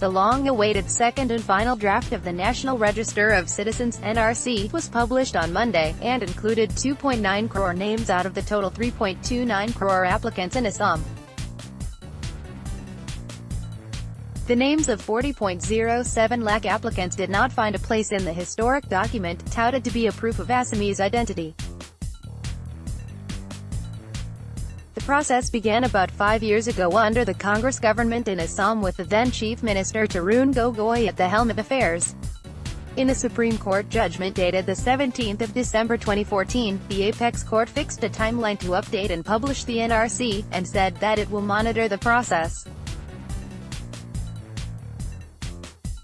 The long-awaited second and final draft of the National Register of Citizens (NRC) was published on Monday, and included 2.9 crore names out of the total 3.29 crore applicants in Assam. The names of 40.07 lakh applicants did not find a place in the historic document, touted to be a proof of Assamese identity. The process began about 5 years ago under the Congress government in Assam, with the then Chief Minister Tarun Gogoi at the helm of affairs. In a Supreme Court judgment dated the 17th of December 2014, the apex court fixed a timeline to update and publish the NRC, and said that it will monitor the process.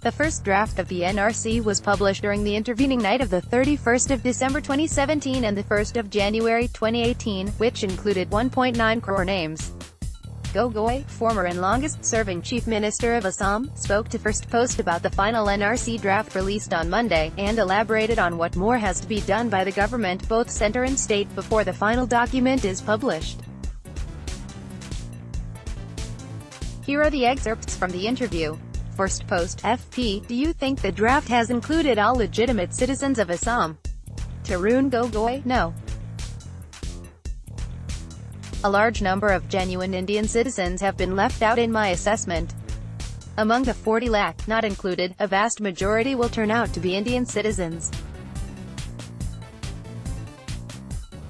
The first draft of the NRC was published during the intervening night of the 31st of December 2017 and the 1st of January 2018, which included 1.9 crore names. Gogoi, former and longest-serving Chief Minister of Assam, spoke to Firstpost about the final NRC draft released on Monday, and elaborated on what more has to be done by the government, both center and state, before the final document is published. Here are the excerpts from the interview. Firstpost, FP, do you think the draft has included all legitimate citizens of Assam? Tarun Gogoi, no. A large number of genuine Indian citizens have been left out in my assessment. Among the 40 lakh, not included, a vast majority will turn out to be Indian citizens.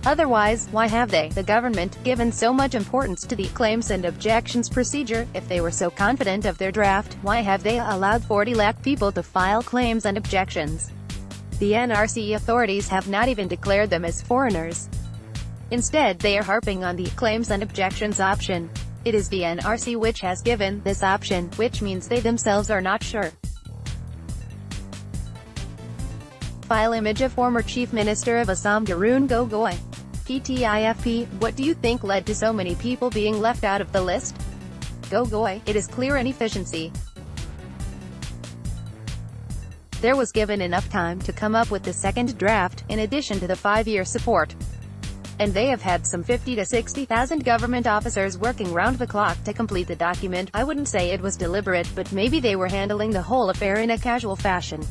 Otherwise, why have they, the government, given so much importance to the claims and objections procedure? If they were so confident of their draft, why have they allowed 40 lakh people to file claims and objections? The NRC authorities have not even declared them as foreigners. Instead, they are harping on the claims and objections option. It is the NRC which has given this option, which means they themselves are not sure. File image of former Chief Minister of Assam Tarun Gogoi. PTIFP, what do you think led to so many people being left out of the list? Gogoi, it is clear inefficiency. There was given enough time to come up with the second draft, in addition to the 5-year support. And they have had some 50 to 60,000 government officers working round the clock to complete the document. I wouldn't say it was deliberate, but maybe they were handling the whole affair in a casual fashion.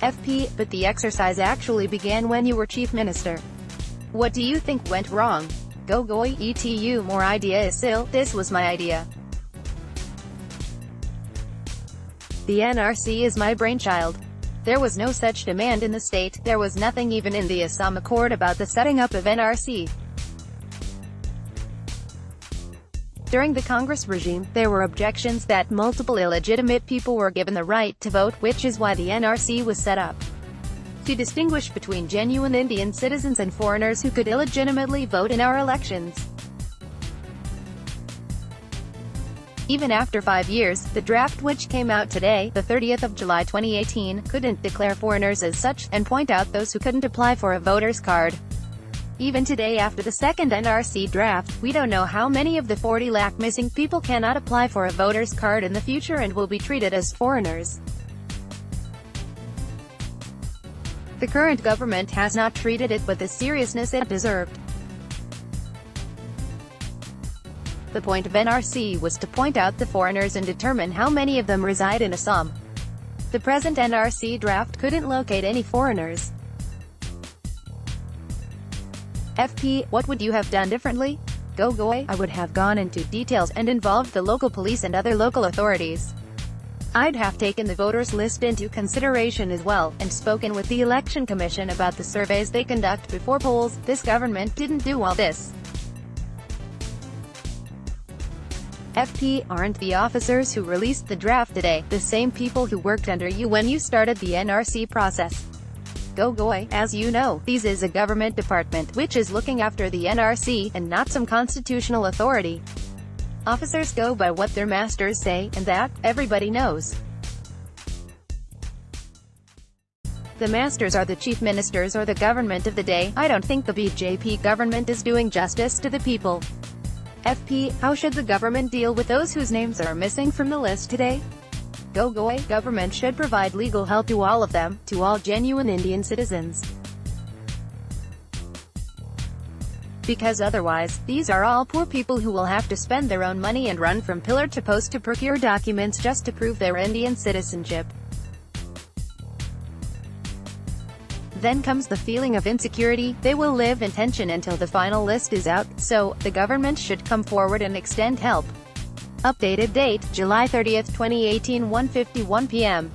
FP, but the exercise actually began when you were Chief Minister. What do you think went wrong? Gogoi, etu more idea is still, this was my idea. The NRC is my brainchild. There was no such demand in the state, there was nothing even in the Assam Accord about the setting up of NRC. During the Congress regime, there were objections that multiple illegitimate people were given the right to vote, which is why the NRC was set up. To distinguish between genuine Indian citizens and foreigners who could illegitimately vote in our elections. Even after 5 years, the draft which came out today, the 30th of July 2018, couldn't declare foreigners as such, and point out those who couldn't apply for a voter's card. Even today, after the second NRC draft, we don't know how many of the 40 lakh missing people cannot apply for a voter's card in the future and will be treated as foreigners. The current government has not treated it with the seriousness it deserved. The point of NRC was to point out the foreigners and determine how many of them reside in Assam. The present NRC draft couldn't locate any foreigners. FP, what would you have done differently? Gogoi, I would have gone into details and involved the local police and other local authorities. I'd have taken the voters list into consideration as well, and spoken with the Election Commission about the surveys they conduct before polls. This government didn't do all this. FP, aren't the officers who released the draft today the same people who worked under you when you started the NRC process? Gogoi, as you know, this is a government department which is looking after the NRC, and not some constitutional authority. Officers go by what their masters say, and that, everybody knows. The masters are the chief ministers or the government of the day. I don't think the BJP government is doing justice to the people. FP, how should the government deal with those whose names are missing from the list today? Gogoi, government should provide legal help to all of them, to all genuine Indian citizens. because otherwise, these are all poor people who will have to spend their own money and run from pillar to post to procure documents just to prove their Indian citizenship. Then comes the feeling of insecurity. They will live in tension until the final list is out, so the government should come forward and extend help. Updated date, July 30, 2018, 1:51 p.m.